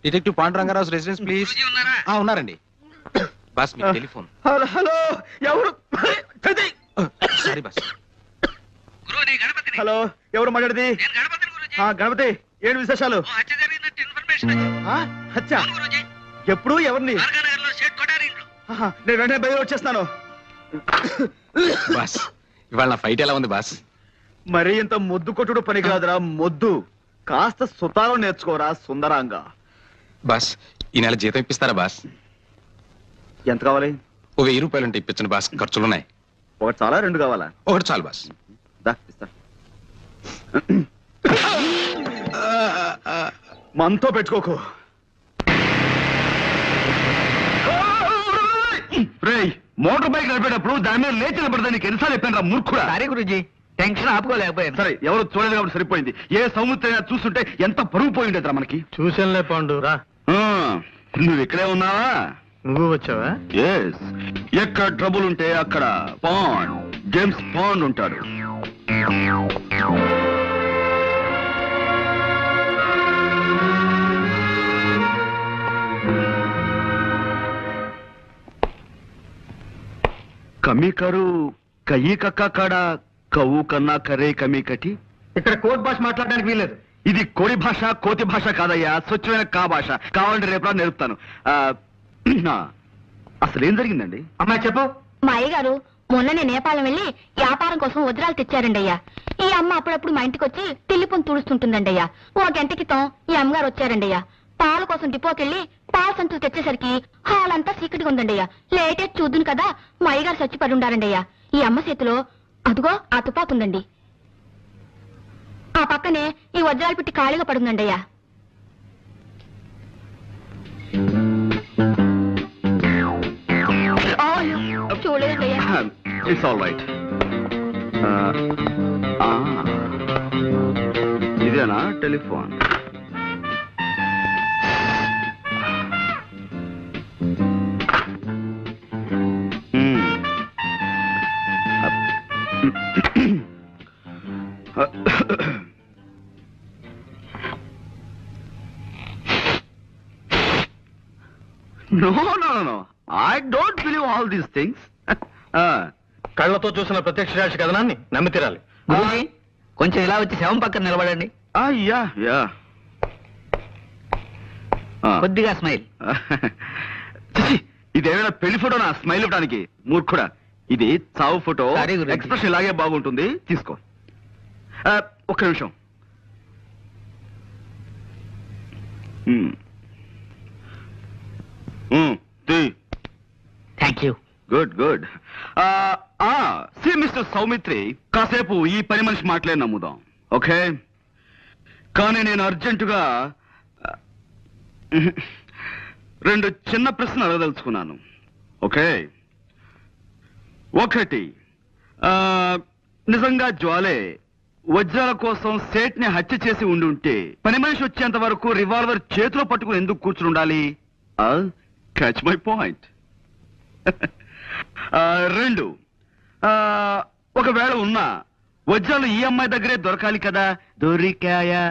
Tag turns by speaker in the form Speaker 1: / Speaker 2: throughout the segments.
Speaker 1: Detective Panduranga Rao residence please. ఉన్నారండి boss, మీ telephone.
Speaker 2: Hello hello, ఎవరు?
Speaker 1: Sorry boss.
Speaker 2: Hello, ఎవరు మాట్లాడేది? గణపతి, ఏంటి విశేషాలు? హత్య ఎప్పుడు? ఎవరిని? నేను వెంటనే బయలు వచ్చేస్తాను.
Speaker 1: బాస్, ఇవాళ నా ఫైట్ ఎలా ఉంది బాస్?
Speaker 2: మరీ ఇంత మొద్దు కొట్టుడు పని కాదురా మొద్దు. కాస్త సుతారం నేర్చుకోరా సుందరాంగా.
Speaker 1: బాస్, ఈ నెల జీతం ఇప్పిస్తారా బాస్?
Speaker 2: ఎంత కావాలి?
Speaker 1: ఓ 1000 రూపాయలు ఉంటే ఇప్పించండి బాస్, ఖర్చులున్నాయి.
Speaker 2: ఒకటి చాలా, 2 కావాలా?
Speaker 1: ఒకటి చాలు బాస్.
Speaker 2: మనతో పెట్టుకోకు. మోటార్ బైక్ నడిపేటప్పుడు దాని మీద లేచి నిలబడదా నీకు ఎన్నిసార్లు చెప్పాను మూర్ఖుడా?
Speaker 3: సరే గురుజీ, టెన్షన్ ఆపుకోలేకపోయాను.
Speaker 2: సరే, ఎవరు చూడలేదు కాబట్టి సరిపోయింది. ఏ సముద్రం చూస్తుంటే ఎంత పరుగు పోయిండేదిరా మనకి.
Speaker 3: చూసానులే పాండు, రా.
Speaker 2: నువ్వు ఇక్కడే ఉన్నావా?
Speaker 3: నువ్వు వచ్చావా?
Speaker 2: ఎక్కడ ట్రబుల్ ఉంటే అక్కడ పాండ్, జేమ్స్ పాండ్ ఉంటాడు. కమీకరు కయ్యి కక్క కాడ కవ్వు కన్నా కరే కమీ కటి.
Speaker 3: ఇక్కడ కోట్ భాష మాట్లాడడానికి వీల్లేదు.
Speaker 2: ఇది కోడి భాష, కోతి భాష కాదయ్యా, స్వచ్ఛమైన కా భాష. కావాలంటే రేపు నేర్పుతాను. అసలు ఏం జరిగిందండి?
Speaker 3: అమ్మాయి చెప్పు.
Speaker 4: మా అయ్యగారు మొన్ననే నేపాలం వెళ్ళి వ్యాపారం కోసం వజ్రాలు తెచ్చారండి అయ్యా. ఈ అమ్మ అప్పుడప్పుడు మా ఇంటికి వచ్చి తిల్లిపొని తుడుస్తుంటుందండి అయ్యా. ఓ గంట క్రితం ఈ అమ్మగారు వచ్చారండి అయ్యా. పాల కోసం డిపోకెళ్ళి పాల సంచులు తెచ్చేసరికి హాల్ అంతా చీకటిగా ఉందండి అయ్యా. లేటే చూద్దును కదా మా అయ్యగారు చచ్చిపడి ఉండారండి అయ్యా. ఈ అమ్మ చేతిలో అదిగో ఆ తుపాకు ఉందండి. ఆ పక్కనే ఈ వజ్రాలు పెట్టి ఖాళీగా పడుందండి అయ్యా. చూడలేదండి అయ్యా.
Speaker 2: It's all right. ఇదేనా telephone? No. I don't believe all these things.
Speaker 3: కళ్ళతో చూసిన ప్రత్యక్ష సాక్షి కథనాన్ని నమ్మి తీరాలి. గురూజీ, కొంచెం ఇలా వచ్చి శవం పక్కన నిలబడండి.
Speaker 2: Yeah.
Speaker 3: కొద్దిగా స్మైల్.
Speaker 2: ఇదేమైనా పెళ్లి ఫోటో నా స్మైల్ ఇవ్వడానికి? మూర్ఖుడా, ఇది చావు ఫోటో.
Speaker 3: సరే గురూజీ.
Speaker 2: ఎక్స్ప్రెషన్ ఇలాగే బాగుంటుంది, తీసుకో. ఒక్క నిమిషం.
Speaker 3: Thank you.
Speaker 2: Good. See mister Soumitri, కాసేపు ఈ పని మనిషి మాటలే నమ్ముదాం, ఓకే? కానీ నేను అర్జెంటుగా 2 చిన్న ప్రశ్నలు అడగదలుచుకున్నాను, ఓకే? ఒకటి, నిజంగా జ్వాలే వజ్రాల కోసం సేట్ ని హత్య చేసి ఉండుంటే పని మనిషి వచ్చేంత వరకు రివాల్వర్ చేతిలో పట్టుకుని ఎందుకు కూర్చుని ఉండాలి? Catch my point. 2, ఒకవేళ ఉన్నా వజ్రాలు ఈ అమ్మాయి దగ్గరే దొరకాలి కదా, దొరికాయా?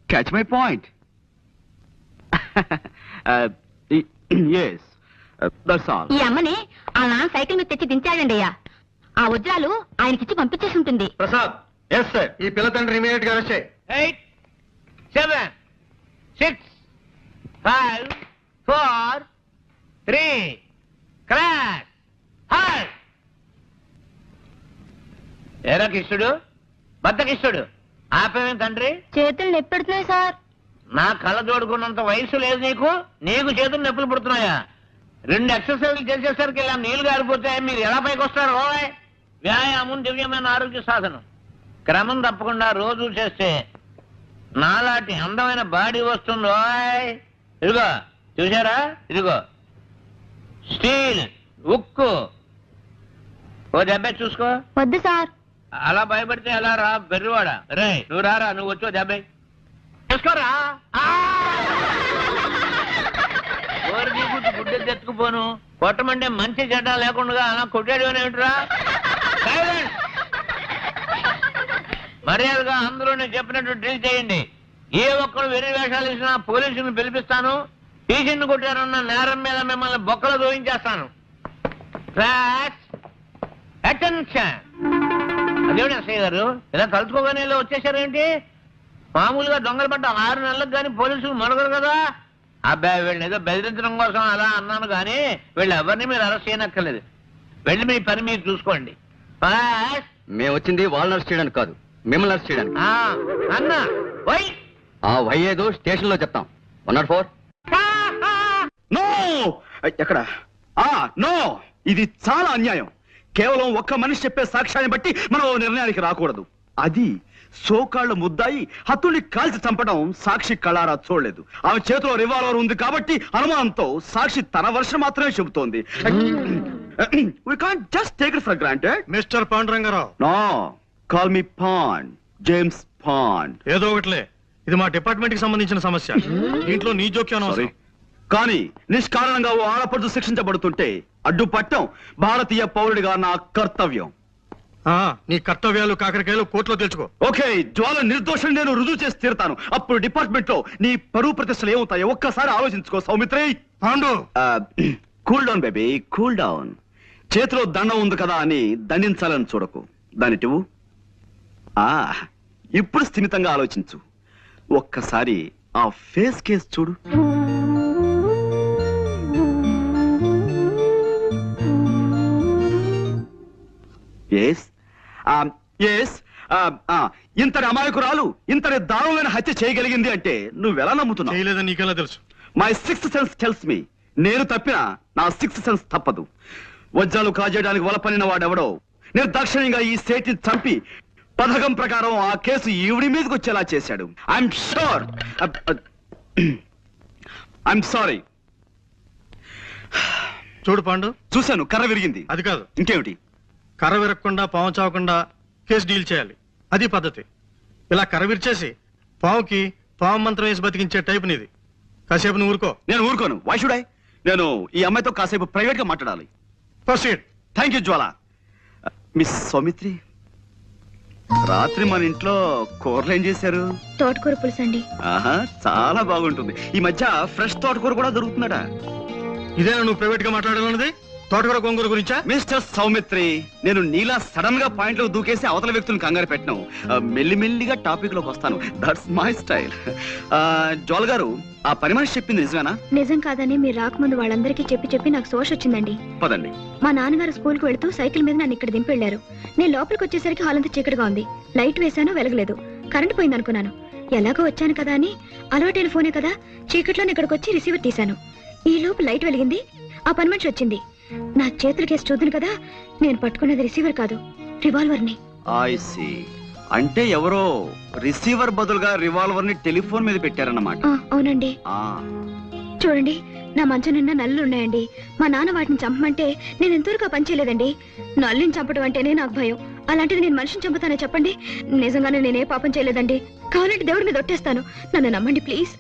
Speaker 2: Catch my point. Yes, that's all.
Speaker 4: ఈ అమ్మని ఆ నాన్న సైకిల్ మీద తెచ్చి దించాడండి అయ్యా. ఆ వజ్రాలు ఆయనకిచ్చి పంపించేసి ఉంటుంది.
Speaker 3: ప్రసాద్. Yes sir. ఈ పిల్ల తండ్రి ఇమీడియట్ గా అరెస్ట్ చేయి.
Speaker 5: 8, 7, 6, 5, 4, 3, క్రాష్. హాయ్ ఏరా కిష్టుడు, బద్ద కిష్టుడు, ఆపేమేం తండ్రి?
Speaker 4: చేతులు నొప్పెడుతున్నాయి సార్.
Speaker 5: నా కళ్ళ జోడుకున్నంత వయసు లేదు నీకు చేతులు నొప్పులు పుడుతున్నాయా? 2 ఎక్సర్సైజ్లు చేసేసరికి ఇలా నీళ్లు గారిపోతే మీరు ఎలా పైకి వస్తారు? ఓయ్, వ్యాయామం దివ్యమైన ఆరోగ్య సాధనం. క్రమం తప్పకుండా రోజు చేస్తే నాలాంటి అందమైన బాడీ వస్తుంది. ఓయ్, ఇదిగో చూసారా, ఇదిగో స్టీల్, ఉక్కు. ఓ దెబ్బ చూసుకో.
Speaker 4: వద్దు సార్.
Speaker 5: అలా భయపడితే ఎలా రా బెర్రివాడ? రే నువ్వు రారా, నువ్వు వచ్చో దెబ్బ చూసుకోరా. గుడ్డెలు తెచ్చుకుపోను. కొట్టమంటే మంచి చెడ్డ లేకుండా అలా కొట్టాడు ఏమిట్రా? మర్యాదగా అందరూ నేను చెప్పినట్టు డ్రిల్ చేయండి. ఏ ఒక్కరు వెర్రి వేషాలు ఇచ్చినా పోలీసులను పిలిపిస్తాను. టీచర్ని కొట్టారన్న నేరం మీద మిమ్మల్ని బొక్కలు దోయించేస్తాను. అటెన్షన్. అదేమిటి అసయ్య గారు, ఇలా కలుసుకోగానే ఇలా వచ్చేసారేంటి? మామూలుగా దొంగలు పడ్డ 6 నెలలకు కానీ పోలీసులు మొదగరు కదా. అబ్బాయి వీళ్ళని ఏదో బెదిరించడం కోసం అలా అన్నాను కానీ వీళ్ళు ఎవరిని మీరు అరెస్ట్ చేయనక్కర్లేదు. వెళ్ళి మీ పని మీరు చూసుకోండి.
Speaker 2: మేము వచ్చింది వాళ్ళని అరెస్ట్ చేయడానికి కాదు, మిమ్మల్ని అరెస్ట్ చేయడానికి.
Speaker 5: అన్నా వై
Speaker 2: ఆ వై ఏదో స్టేషన్ లో చెప్తాం. 104. నో, ఎక్కడ? నో, ఇది చాలా అన్యాయం. కేవలం ఒక్క మనిషి చెప్పే సాక్ష్యాన్ని బట్టి మనం నిర్ణయానికి రాకూడదు. అది సోకాళ్ళు ముద్దాయి హత్తుల్ని కాల్చి చంపడం సాక్షి కళారా చూడలేదు. ఆమె చేతిలో రివాల్వర్ ఉంది కాబట్టి అనుమానంతో సాక్షి తన వర్షం మాత్రమే చెబుతోంది. We can't just take it for granted.
Speaker 3: Mister Panduranga Rao.
Speaker 2: No, call me Pond, James Pond.
Speaker 3: ఏదో ఒకటిలే, ఇది మా డిపార్ట్మెంట్ కి సంబంధించిన సమస్య. దీంట్లో నీ జోక్యం
Speaker 2: Sorry. కానీ నిష్కారణంగా ఓ ఆడపడుచు శిక్షించబడుతుంటే అడ్డుపట్టం భారతీయ పౌరుడిగా నా కర్తవ్యం.
Speaker 3: నీ కర్తవ్యాలు కాకరకాయలు కోర్టులో తెలుసుకో.
Speaker 2: ఓకే, జ్వాల నిర్దోషం నేను రుజువు చేసి తీరుతాను. అప్పుడు డిపార్ట్మెంట్ లో నీ పరువు ప్రతిష్టలు ఏమవుతాయో ఒక్కసారి ఆలోచించుకో Saumitri.
Speaker 3: Pandu,
Speaker 2: cool down baby, cool down. చేతిలో దండం ఉంది కదా అని దండించాలని చూడకు. దానిటివు. ఇప్పుడు స్థిమితంగా ఆలోచించు. ఒక్కసారి ఆ ఫేస్ కేస్ చూడు. ఇంతటి అమాయకురాలు ఇంతటి దారుణమైన హత్య చేయగలిగింది అంటే నువ్వెలా నమ్ముతున్నావు?
Speaker 3: చేయలేదని నీకెలా తెలుసు?
Speaker 2: My 6th sense tells me. నేను తప్పినా నా 6th సెన్స్ తప్పదు. వజ్రాలు కాజేయడానికి వలపనిన వాడెవడో నిర్దాక్షిణ్యంగా ఈ సేటిని చంపి పథకం ప్రకారం ఆ కేసు ఈవిడి మీదకి వచ్చేలా చేశాడు. I'm sure. I'm sorry.
Speaker 3: చూడు పాండు,
Speaker 2: చూశాను, కర్ర విరిగింది.
Speaker 3: అది కాదు,
Speaker 2: ఇంకేమిటి?
Speaker 3: కర్ర విరగకుండా పాము చావకుండా కేసు డీల్ చేయాలి. అది పద్ధతి. ఇలా కర్ర విరిచేసి పావుకి పాము మంత్రం వేసి బతికించే టైప్ నీది. కాసేపు నువ్వు ఊరుకో.
Speaker 2: నేను ఊరుకోను. Why should I? నేను ఈ అమ్మాయితో కాసేపు ప్రైవేట్ గా మాట్లాడాలి.
Speaker 3: Proceed.
Speaker 2: Thank you Jwala. Miss Soumitri, రాత్రి మన ఇంట్లో కూరలు ఏం చేశారు?
Speaker 4: తోటకూర పులుసు అండి.
Speaker 2: ఆహా, చాలా బాగుంటుంది. ఈ మధ్య ఫ్రెష్ తోటకూర కూడా దొరుకుతుందట.
Speaker 3: ఇదేనా నువ్వు ప్రైవేట్ గా మాట్లాడాలన్నది? తోటకూర గోంగూర గురించా?
Speaker 2: మిస్టర్ సౌమిత్రి, నేను నీలా సడన్ గా పాయింట్ లో దూకేసి అవతల వ్యక్తులను కంగారు పెట్టను. మెల్లిమెల్లిగా టాపిక్ లోకి వస్తాను. That's my style. జోల్ గారు, ఆ పని మనిషి చెప్పింది నిజమేనా?
Speaker 4: నిజం కాదని మీరు రాకముందు వాళ్ళందరికీ చెప్పి నాకు సోష వచ్చిందండి.
Speaker 2: పదండి.
Speaker 4: మా నాన్నగారు స్కూల్ కు వెళ్తూ సైకిల్ మీద నన్ను ఇక్కడ దింపి వెళ్లారు. నేను లోపలికి వచ్చేసరికి హాల్ అంతా చీకటిగా ఉంది. లైట్ వేశాను, వెలగలేదు. కరెంట్ పోయింది అనుకున్నాను. ఎలాగో వచ్చాను కదా అని, అలవాటైన ఫోనే కదా, చీకట్లోనే ఇక్కడికి వచ్చి రిసీవర్ తీశాను. ఈ లోపు లైట్ వెలిగింది. ఆ పని మనిషి వచ్చింది. నా చేతుల కేసు చూద్దును కదా, నేను పట్టుకున్నది రిసీవర్ కాదు, రివాల్వర్ ని.
Speaker 2: I see. అంటే ఎవరో రిసీవర్ బదులుగా రివాల్వర్ ని టెలిఫోన్ మీద పెట్టారన్నమాట.
Speaker 4: అవునండి.
Speaker 2: ఆ,
Speaker 4: చూడండి, నా మంచం నిండా నల్లులు ఉన్నాయండి. మా నాన్న వాటిని చంపమంటే నేను ఎంతవరకు పని చేయలేదండి. నల్లుని చంపడం అంటేనే నాకు భయం. అలాంటిది నేను మనిషిని చంపుతానే చెప్పండి? నిజంగానే నేనే పాపం చేయలేదండి. కావాలంటే దేవుడి మీద ఒట్టేస్తాను. నన్ను నమ్మండి ప్లీజ్.